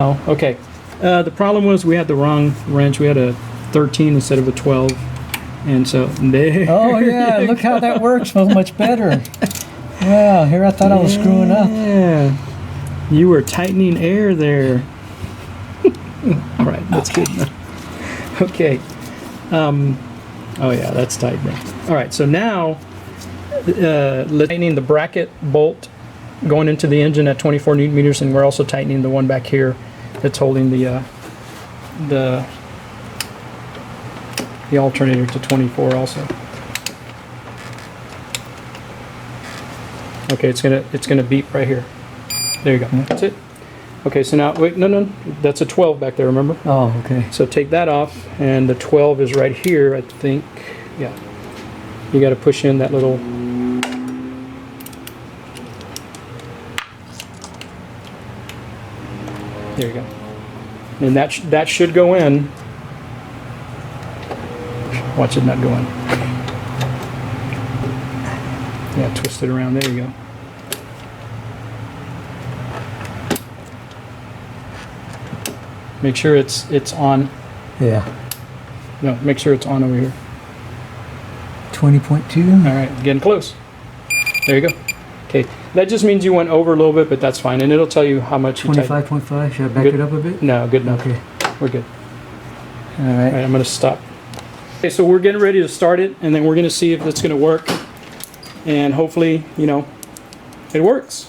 Oh, okay. The problem was we had the wrong wrench. We had a 13 instead of a 12. And so there. Oh yeah, look how that works. So much better. Wow, here I thought I was screwing up. Yeah. You were tightening air there. All right, that's good enough. Okay. Oh yeah, that's tight there. All right, so now tightening the bracket bolt going into the engine at 24 Newton meters, and we're also tightening the one back here that's holding the alternator to 24 also. Okay, it's gonna beep right here. There you go. That's it. Okay, so now wait, no, that's a 12 back there. Remember? Oh, okay. So take that off, and the 12 is right here. I think. Yeah. You got to push in that little. There you go. And that should go in. Watch it not go in. Yeah, twist it around. There you go. Make sure it's on. Yeah. No, make sure it's on over here. 20.2. All right, getting close. There you go. Okay, that just means you went over a little bit, but that's fine, and it'll tell you how much you tighten. 25.5. Should I back Good. it up a bit? No, good enough. Okay. We're good. All All right. right, I'm going to stop. Okay, so we're getting ready to start it, and then we're going to see if it's going to work, and hopefully, you know, it works.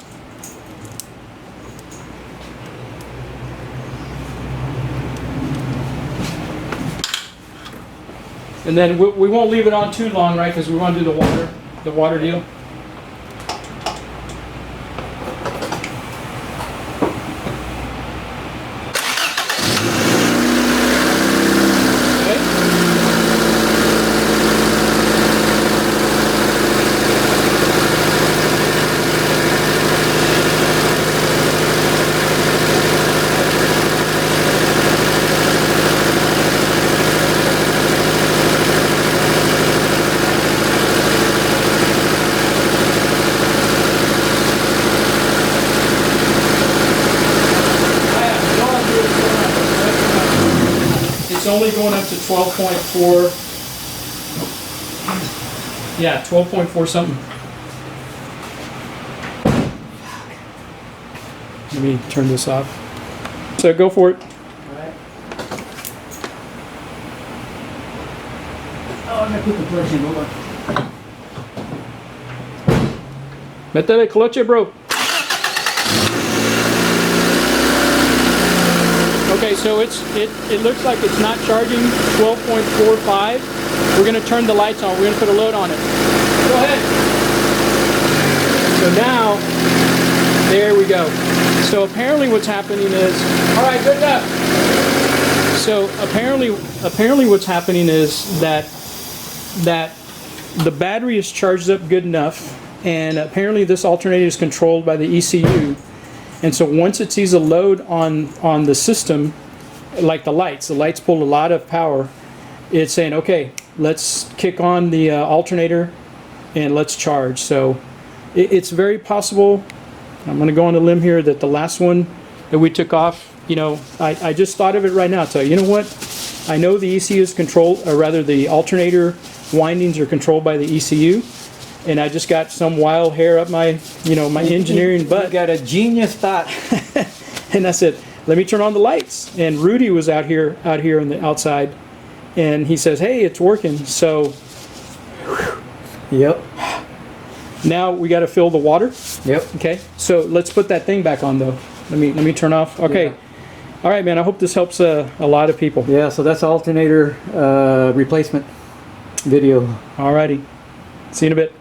And then we won't leave it on too long, right? Because we want to do the water deal. It's only going up to 12.4. Yeah, 12.4 something. Let me turn this off. So go for it. Alright. Oh, I'm gonna put the clutch in. Hold on. Métele cloche, bro. Okay, so it looks like it's not charging 12.45. We're going to turn the lights on. We're going to put a load on it. Go ahead. So now, there we go. So apparently what's happening is, all right, good enough. So apparently what's happening is that the battery is charged up good enough, and apparently this alternator is controlled by the ECU. And so once it sees a load on the system, like the lights pull a lot of power, it's saying, okay, let's kick on the alternator and let's charge. So it's very possible, I'm going to go on a limb here, that the last one that we took off, you know, I just thought of it right now. So you know what? I know the ECU is controlled, or rather the alternator windings are controlled by the ECU. And I just got some wild hair up my, you know, my engineering butt. You got a genius thought. And I said, let me turn on the lights. And Rudy was out here on the outside, and he says, hey, it's working. So, Yep. now we got to fill the water. Yep. Okay. So let's put that thing back on though. Let me turn off. Okay. Yeah. All right, man. I hope this helps a lot of people. Yeah. So that's alternator replacement video. All righty. See you in a bit.